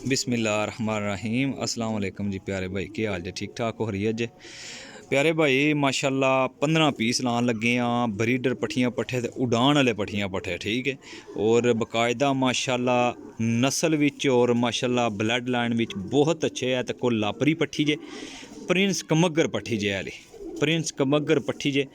बिस्मिल्लाहिर्रहमानिर्रहीम अस्सलाम वालेकुम जी प्यारे भाई, क्या हाल जे? ठीक ठाक हो रही है जे प्यारे भाई? माशाल्लाह 15 पीस लान लगे हाँ, ब्रीडर पट्ठियाँ पट्ठे ते उड़ान वाले पट्ठियाँ पट्ठे, ठीक है। और बकायदा माशाल्लाह नस्ल विच और माशाल्लाह ब्लड लाइन विच बहुत अच्छे है। ते कोई लापरी पट्ठी जे, प्रिंस कमगर पट्ठी जे आली, प्रिंस कमगर पट्ठी जे,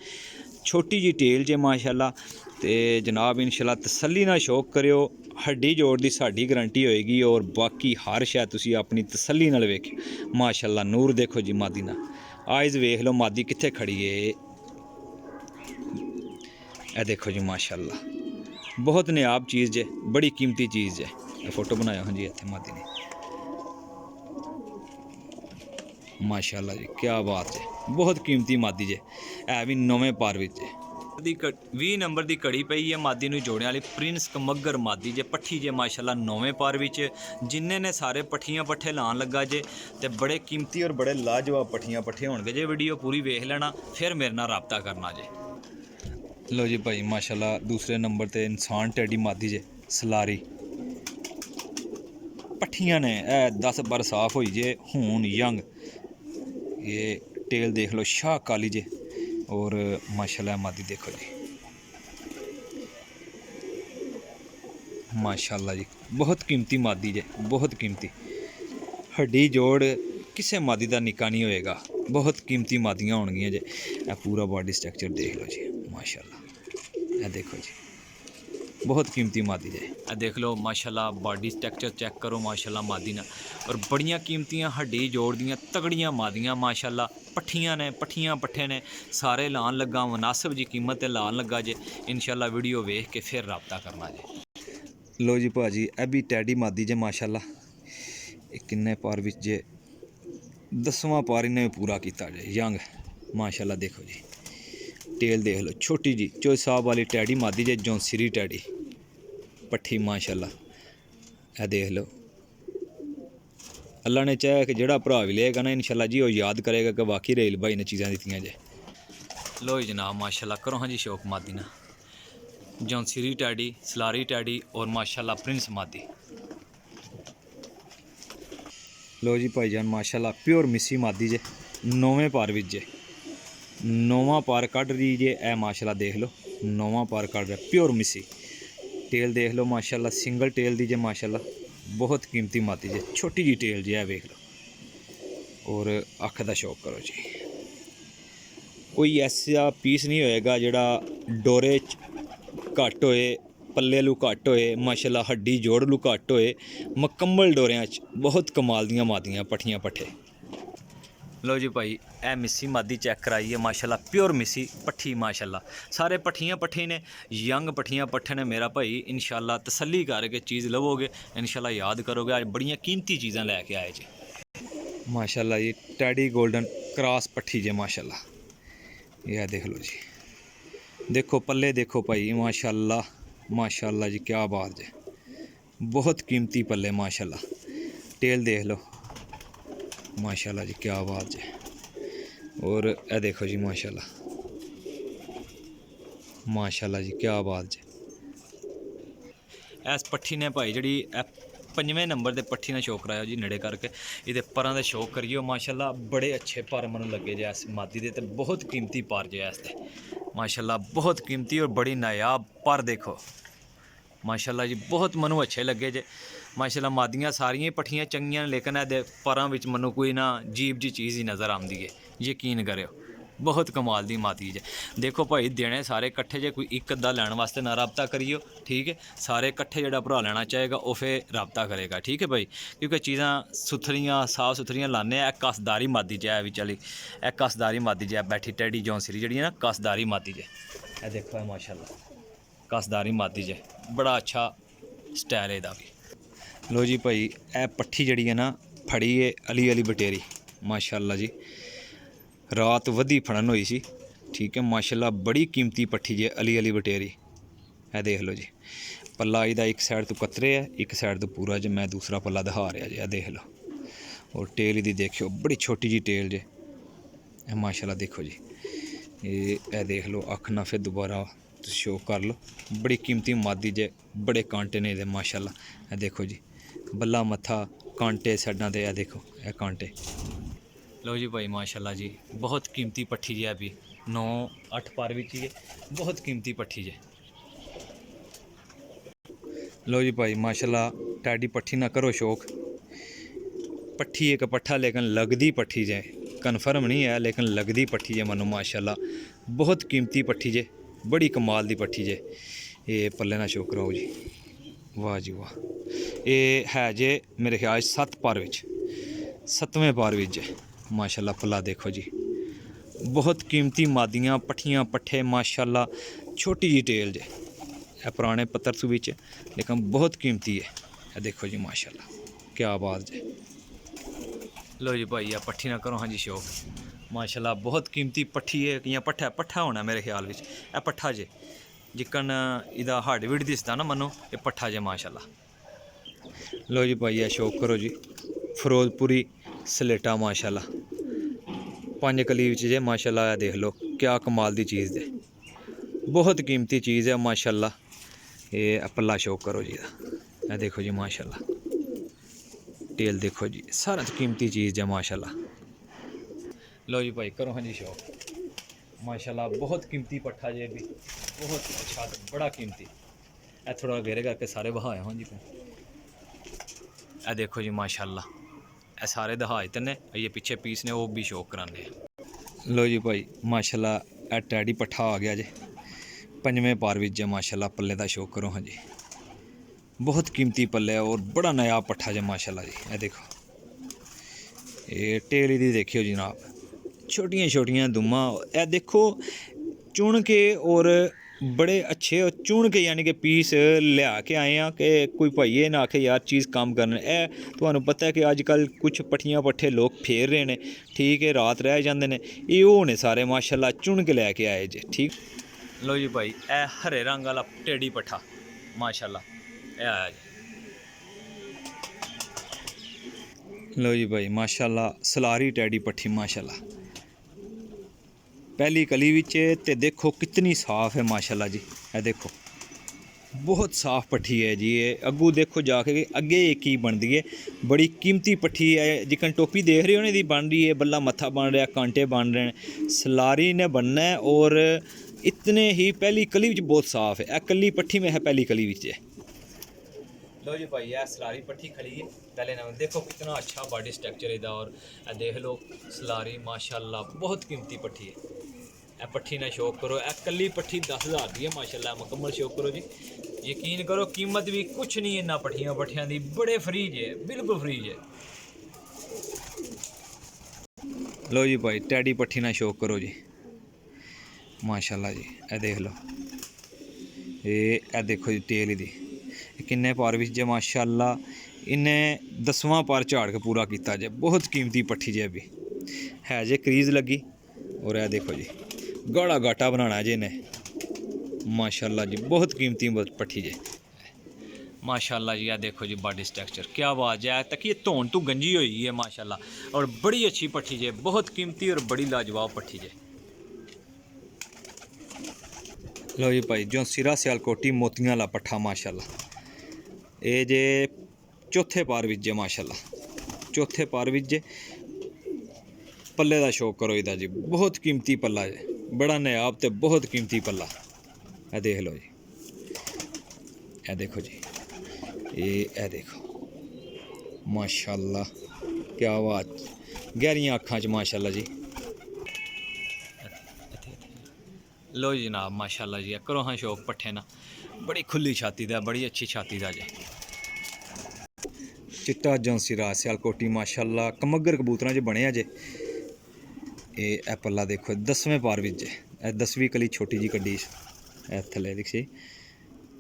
छोटी जी टेल जे माशाल्लाह। ते जनाब इंशाल्लाह तसल्ली नाल शौक करियो, हड्डी जोड़ दी साडी गारंटी होएगी और बाकी हर शै तुसी अपनी तसल्ली नाल वेखियो। माशाल्लाह नूर देखो जी मादी ना, आइज़ वेख लो मादी कित्थे खड़ी है। ए देखो जी माशाल्लाह बहुत नायाब चीज़ जे, बड़ी कीमती चीज़ है। फोटो बनाया हाँ जी इत्थे मादी ने, माशाल्लाह जी क्या बात है, बहुत कीमती मादी जे, है भी नौवें पार विच जे। 20 नंबर की घड़ी पई है मादी नूं जोड़ने वाली, प्रिंस कमगर मादी जे, पट्ठी जे माशाल्लाह नौवें पार विच। जिन्ने ने सारे पट्ठियां पट्ठे लान लगा जे, ते बड़े कीमती और बड़े लाजवाब पट्ठियां पट्ठे होणगे जे। वीडियो पूरी वेख लेना, फिर मेरे नाल राबता करना जे। लो जी भाई माशाल्लाह दूसरे नंबर ते इंसान टैडी मादी जे, सलारी पट्ठियां ने 10 बार साफ होई जे, हून यंग। ये टेल देख लो शाह काली जे, और माशाल्लाह मादी देखो जी माशाल्लाह जी बहुत कीमती मादी जे, बहुत कीमती। हड्डी जोड़ किसे मादी का निका नहीं होएगा, बहुत कीमती मादियाँ होणगियां जे। ए पूरा बॉडी स्ट्रक्चर देख लो जी माशाल्लाह, ए देखो जी बहुत कीमती मादी जे। ए देख लो माशाल्लाह बॉडी स्ट्रक्चर चेक करो माशाल्लाह मादी ना, और बड़ियां कीमतियां हड्डी जोड़ दियां तगड़ियां मादियां माशाल्लाह। पट्ठियां ने, पट्ठियां पट्ठे ने, सारे लान लगा, मुनासिब जी कीमत ते लान लगा जे। इंशाल्लाह वीडियो वेख के फिर राबता करना जे। लो जी भाजी ए भी टैडी मादी जे माशाल्लाह, किन्ने पार विच जे, 10वां पार इन्हें पूरा किया जे, यंग माशाल्लाह। देखो जी टेल देख लो छोटी जी चोई साहब वाली टैडी मादी जे, जौंसीरी टैडी पट्ठी माशाल्लाह। ए देख लो अल्लाह ने चाहे कि जेड़ा भरा भी लेगा ना इंशाल्लाह जी वो याद करेगा कि वाकई रेल भाई ने चीज़ां दित्तियां जे। लो जी जनाब माशाल्लाह करो हाँ जी शौक मादी ना, जौंसीरी टैडी, सलारी टैडी और माशाल्लाह प्रिंस मादी। लो जी भाईजान माशाल्लाह प्योर मिस्सी मादी जे, नौवें पार विच जे, नौवां पार कढ़ रही जे। ए माशाल्लाह देख लो नौवां पार कढ़ रहा, प्योर मिस्सी। टेल देख लो माशाल्लाह सिंगल टेल दी जे माशाल्लाह, बहुत कीमती मादी जे, छोटी जी टेल जी है वेख लो। और अख दा शौक करो जी, कोई ऐसा पीस नहीं होएगा जेड़ा डोरे घट होए, पल्ले लू घट होए, माशाल्लाह हड्डी जोड़ लू घट होए, मुकम्मल डोरियां च बहुत कमाल दियां मादियां पट्ठियां पट्ठे। लो जी भाई ए मिस्सी मादी चेक कराई है माशाल्लाह, प्योर मिस्सी पट्ठी माशाल्लाह। सारे पट्ठियां पट्ठे ने, यंग पट्ठियां पट्ठे ने मेरा भाई। इंशाल्लाह तसल्ली करके चीज़ लवोगे, इंशाल्लाह याद करोगे अज बड़ियां कीमती चीज़ां लैके आए जे माशाल्लाह। ये टैडी गोल्डन क्रॉस पट्ठी जे माशाल्लाह, यह देख लो जी, देखो पल्ले देखो भाई माशाल्लाह, माशाल्लाह जी क्या बात है, बहुत कीमती पल्ले माशाल्लाह। टेल देख लो माशाल्लाह जी क्या बात है, और ए देखो जी माशाल्लाह, माशाल्लाह जी क्या बात है। इस पट्ठी ने भाई जी 5वें नंबर के पट्ठी ने शौक कराया जी नेड़े करके, ये परां दे शौक करियो माशाल्लाह। बड़े अच्छे पर मन लगे जे इस मादी दे, बहुत कीमती पर जे इसते माशाल्लाह, बहुत कीमती और बड़ी नायाब पर देखो माशाल्लाह जी, बहुत मनु अच्छे लगे जे माशाल्लाह। मादियां सारियां पट्ठियां चंगियां, लेकिन ए परां विच मनु कोई ना अजीब जी चीज़ ही नज़र आती है, यकीन करो बहुत कमाल दी मादी जे। देखो भाई देने सारे कट्ठे जे, कोई एक अद्धा लैन वास्ते ना रबता करियो, ठीक है। सारे कट्ठे जेड़ा भरा लेना चाहेगा वो फिर रबता करेगा, ठीक है भाई, क्योंकि चीज़ां सुथरियां साफ सुथरियां लाने। कसदारी मादी जे भी चली, ए कसदारी मादी जे बैठी टैडी जौंसरी जी ना, कसदारी मादी जे। ए देखो माशाल्लाह कसदारी मादी जे, बड़ा अच्छा स्टाइल है भी। लो जी भाई ए पट्ठी जड़ी है ना फड़ी है अली अली बटेरी माशाल्लाह जी, रात वधी फड़न हुई सी, ठीक है माशाल्लाह। बड़ी कीमती पट्ठी जे अली अली बटेरी। ए देख लो जी पल्ला इहदा एक साइड तो कतरे है, एक साइड तो पूरा जे, मैं दूसरा पल्ला दिखा रहा जी, ए देख लो। और टेल इहदी देखियो बड़ी छोटी जी टेल जे माशाल्लाह। देखो जी ए देख लो अख ना फिर दोबारा शो कर लो, बड़ी कीमती मादी जे, बड़े कांटे ने माशाल्लाह। ए देखो जी बल्ला मत्था कांटे साइडा ते देखो ये कांटे। लो जी भाई माशाल्लाह जी बहुत कीमती पट्ठी जी अभी 9-8 पार विच ही बहुत कीमती पट्ठी जे। लो जी भाई माशाल्लाह टैडी पट्ठी ना करो शौक। पट्ठी एक पट्ठा लेकिन लगदी पट्ठी जे, कन्फर्म नहीं है लेकिन लगदी पट्ठी जे मनो माशाल्लाह बहुत कीमती पट्ठी जे, बड़ी कमाल दी पट्ठी जे। ये पल्ले ना शौक कराओ जी, वाह जी वाह। ये है जे मेरे ख्याल 7 पार विच 7वें पार विच जे माशाल्लाह। पल्ला देखो जी बहुत कीमती मादियाँ पट्ठियाँ पट्ठे माशाल्लाह, छोटी जी टेल जे। यह पुराने पत्तर सूबी च लेकिन बहुत कीमती है। यह देखो जी माशाल्लाह क्या बात जे। लो जी भाई यह पट्ठी ना करो हाँ जी शौक माशाल्लाह बहुत कीमती पट्ठी है। या पट्ठा पट्ठा होना मेरे ख्याल में यह पट्ठा जे जिकन इदा हार्डवेट दिसदा ना मनो ये पट्ठा जे माशाल्लाह। लो जी भाई यह शौक करो जी फिरोजपुरी सलेटा माशाल्लाह 5 कली विच जे माशाल्लाह। देख लो क्या कमाल दी चीज़ दे, बहुत कीमती चीज़ है माशाल्लाह। ये पल्ला शौक करो जी दा, ये देखो जी माशाल्लाह टेल देखो जी, सारा तो कीमती चीज़ है माशाल्लाह। लो जी भाई करो हाँ जी शौक माशाल्लाह बहुत कीमती पट्ठा जे भी, बहुत अच्छा बड़ा कीमती। ए थोड़ा घेरे करके सारे बहाए हाँ जी। ए देखो जी माशाल्लाह ए सारे दहाज तने ये पीछे पीस ने वो भी शौक कराने। लो जी भाई माशाल्लाह ए टैडी पट्ठा आ गया जे 5वें पार विच जे माशाल्लाह। पल्ले दा शौक करो हाँ जी, बहुत कीमती पल्ले है और बड़ा नया पट्ठा जे माशाल्लाह जी। ए देखो ये टेल दी देखियो जनाब, छोटियां छोटियां दुम्मा। ए देखो चुन के और बड़े अच्छे चुन के यानी कि पीस लिया के आए हैं कि कोई भाई ना आखे यार चीज़ कम करने। ए तुहानू पता है कि अजकल कुछ पट्ठियां पट्ठे लोग फेर रहे हैं, ठीक है रात रह जाते हैं। ये वो ने सारे माशाल्लाह चुन के लैके आए जे ठीक। लो जी भाई ए हरे रंग वाला टेडी पट्ठा माशाल्लाह ए आया जी। लो जी भाई माशाल्लाह सलारी टैडी पट्ठी माशाल्लाह पहली कली विच ते देखो कितनी साफ़ है माशाल्लाह जी। ए देखो बहुत साफ़ पट्ठी है जी। ये अगू देखो जाके अगे एक ही बनती है, बड़ी कीमती पट्ठी है। जिकन टोपी देख रहे हो ना बन रही है, बल्ला मत्था बन रहा है, कांटे बन रहे हैं, सलारी ने बनना है और इतने ही पहली कली विच बहुत साफ़ है। कली पट्ठी में है पहली कली विच है। लो जी भाई यह सलारी पट्ठी खड़ी है पहले ना देखो कितना अच्छा बॉडी स्ट्रक्चर इधर। और देख लो सलारी माशाल्लाह बहुत कीमती पट्ठी है। ए पट्ठी ना शौक करो, ए कली पट्ठी 10,000 दी है माशाल्लाह मुकम्मल शौक करो जी। यकीन करो कीमत भी कुछ नहीं इन्ना पट्ठियां पट्ठियां दी, बड़े फ्रीज है बिल्कुल फ्रीज है। लो जी भाई टैडी पट्ठी ना शौक करो जी माशाल्लाह जी। ए देख लो ये देखो जी टेल दी किन्ने पार विच जे माशाल्लाह। इन्हें 10वां पार झाड़ के पूरा किया जे, बहुत कीमती पट्ठी जे अभी है जे क्रीज लगी। और यह देखो जी गाढ़ा गाटा बनाना जे इन्हें माशाल्लाह जी, बहुत कीमती पट्ठी जे माशाल्लाह जी। यह देखो जी बॉडी स्ट्रक्चर क्या आवाज़ है तक ये धोन तो गंजी हुई है माशाल्लाह। और बड़ी अच्छी पट्ठी जे, बहुत कीमती और बड़ी लाजवाब पट्ठी जे। लो जी भाई जो सिरा सियालकोटी मोतियां वाला पट्ठा माशाल्लाह ये जे चौथे पार विच जे माशाल्लाह, चौथे पार विच जे। पल्ले दा शौक करो इदा जी, बहुत कीमती पल्ला है, बड़ा नायाब ते बहुत कीमती पल्ला। ए देख लो जी, ए देखो जी ए देखो माशाल्लाह क्या बात, गहरियां अखां च माशाल्लाह जी। लो जी जनाब माशाल्लाह जी करो हाँ शौक पट्ठे ना, बड़ी खुली छाती दा, बड़ी अच्छी छाती दा जे। चिट्टा जौंसिरा सियालकोटी माशाल्लाह कमगर कबूतरां च बने जे। ए पल्ला देखो 10वें पार विच जे, 10वीं कली छोटी जी कड्डी थल्ले दिखी।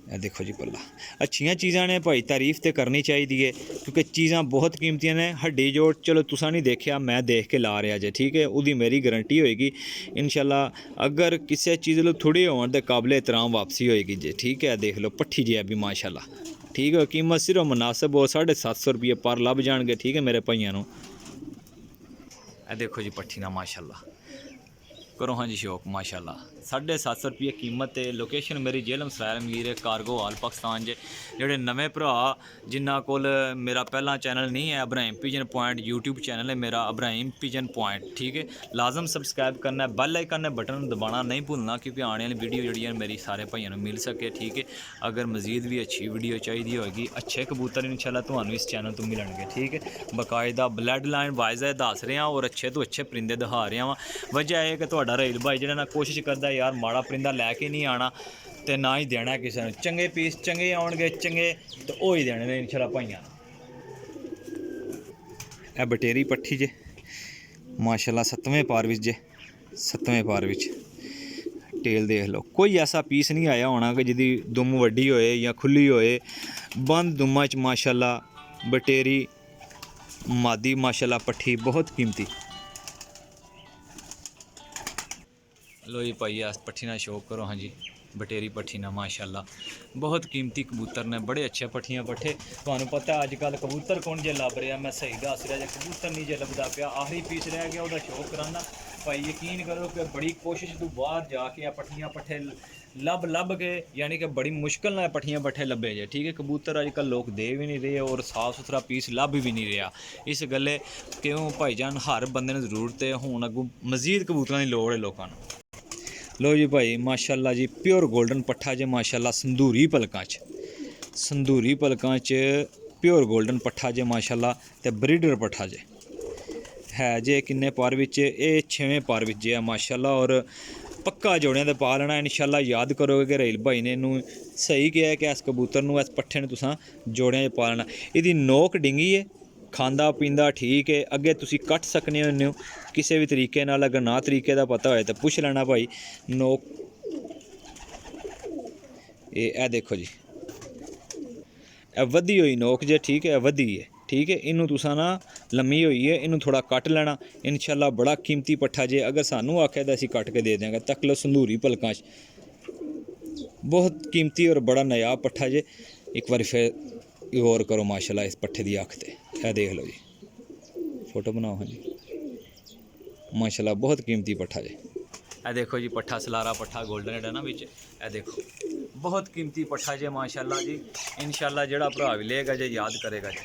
ए देखो जी पल्ला, अच्छियां चीज़ां ने भाई तारीफ तो करनी चाहिए है क्योंकि चीज़ां बहुत कीमती ने। हड्डी जोड़ चलो तुसा नहीं देखा, मैं देख के ला रहा जे ठीक है, उदी मेरी गारंटी होएगी इंशाल्लाह। अगर किसी चीज़ लो थोड़ी होने तो काबिल एहतराम वापसी होएगी जे ठीक है। देख लो पट्ठी जी अभी माशाल्लाह ठीक है, कीमत सिर्फ मुनासिब हो 750 रुपये पर लभ जाएंगे ठीक है मेरे भाइयों। ए देखो जी पट्ठी ना माशाल्लाह करो हाँ जी शौक माशाल्लाह। 750 रुपये कीमत है। लोकेशन मेरी जेलम सराय मीर कारगो हाल पाकिस्तान जे। जेह्ड़े नਵੇਂ भरा जिन्ना कोल मेरा पहला चैनल नहीं है Ibrahim pigeon point YouTube channel है मेरा इब्राहिम पिजन पॉइंट, ठीक है। लाजम सब्सक्राइब करना है, बेल आइकन ने बटन दबाना नहीं भूलना, क्योंकि आने वाली वीडियो जी मेरी सारे भाइयों को मिल सके, ठीक है। अगर मजीद भी अच्छी वीडियो चाहिए होगी, अच्छे कबूतर इंशाल्लाह तुहानू इस चैनल तो मिलणगे, ठीक है। बाकायदा ब्लड लाइन वाइज दस रहा और अच्छे तो अच्छे परिंदे दिखा रहा वा। वजह है कि तुहाडा रहील भाई जिहड़ा ना कोशिश करता यार माड़ा परिंदा लैके नहीं आना तो ना ही देना किसी ने। चंगे पीस चंगे आउणगे चंगे तो हो ही देने ने इंशाल्लाह भाइयां। ए बटेरी पट्ठी जे माशाल्लाह 7वें पार विच जे, 7वें पार विच टेल देख लो। कोई ऐसा पीस नहीं आया होना कि जिहदी दुम वड्डी होए या खुली होए। बंद दुम्मा च माशाल्लाह बटेरी मादी माशाल्लाह पट्ठी बहुत कीमती। लो जी भाई इस पट्ठी ना शौक करो हाँ जी। बटेरी पट्ठी ना माशाल्लाह बहुत कीमती कबूतर ने, बड़े अच्छे पट्ठियां पट्ठे। तुहानू पता है अजकल कबूतर कौन जे लभ रहा, मैं सही दस रहा जे कबूतर नहीं जे लभदा पिया। आखिरी पीस रह गया वह शौक कराना भाई। यकीन करो कि बड़ी कोशिश तो बाहर जाके पट्ठियां पट्ठे लभ के, यानी कि बड़ी मुश्किल ना पट्ठियां पट्ठे लभे जे, ठीक है। कबूतर अजकल लोग दे भी नहीं रहे और साफ सुथरा पीस लभ भी नहीं रहा। इस गल्ले क्यों भाईजान हर बंदे ने जरूरत है हुण अगों मजीद कबूतरां दी लोड़ है लोकां नूं। लो जी भाई माशाल्लाह जी प्योर गोल्डन पट्ठा जे माशाल्लाह संदूरी पलकां च, संदूरी पलकां च प्योर गोल्डन पट्ठा जे माशाल्लाह ते ब्रीडर पट्ठा जे है जे। किन्ने पार विच ये 6वें पार विच जे माशाल्लाह। और पक्का जोड़ियां दे पा लेना इंशाल्लाह। याद करोगे कि रहील भाई ने इनू सही किया है कि इस कबूतर नूं इस पट्ठे ने तुसां जोड़ियां च पा लेना। इहदी नोक डिंगी है, खांदा पींदा ठीक है। अगे तुसी कट सकने होन्ने हो किसी भी तरीके नाल। अगर ना तरीके दा पता होए तो पुछ लेना भाई। नोक ए देखो जी ए वधी हुई नोक जे, ठीक है, वधी है, ठीक है। इनू तुसा ना लम्मी हुई है, इनू थोड़ा कट लेना इंशाल्लाह। बड़ा कीमती पट्ठा जे, अगर सानू आखे तो असीं कट के दे देंगे। तक लो संदूरी पलकां च बहुत कीमती और बड़ा नायाब पट्ठा जे। एक बार फिर गौर करो माशाल्लाह इस पट्ठे की अख ते। यह देख लो जी, फोटो बनाओ हाँ जी। माशाल्लाह बहुत कीमती पट्ठा जे। यह देखो जी पट्ठा सलारा पट्ठा गोल्डन हेड है ना बिच, यह देखो बहुत कीमती पट्ठा जे माशाल्लाह जी। इंशाल्लाह जेड़ा भरा भी लेगा जे याद करेगा जी।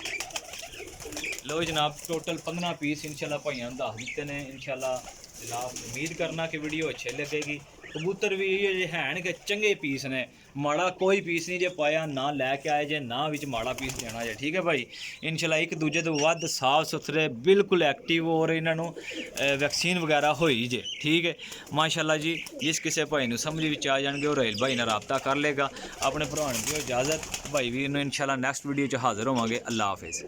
लो जनाब टोटल 15 पीस इंशाल्लाह भाइयों ने दस दिते ने इंशाल्लाह। जनाब उम्मीद करना कि वीडियो अच्छी लगेगी। कबूतर भी ये हैं कि चंगे पीस ने, माड़ा कोई पीस नहीं जे पाया, ना लैके आए जे ना विच माड़ा पीस देना जे, ठीक है भाई। इंशाल्लाह एक दूजे तो वध साफ सुथरे बिल्कुल एक्टिव और इन्हों वैक्सीन वगैरह होई जे, ठीक है माशाल्लाह जी। जिस किसी भाई नूं समझ विच आ जाएंगे और रहील भाई नाल राबता कर लेगा। अपने भरावां नूं दिओ इजाजत, भाई भी इंशाल्लाह नैक्सट वीडियो च हाज़र होवांगे। अल्लाह हाफिज़।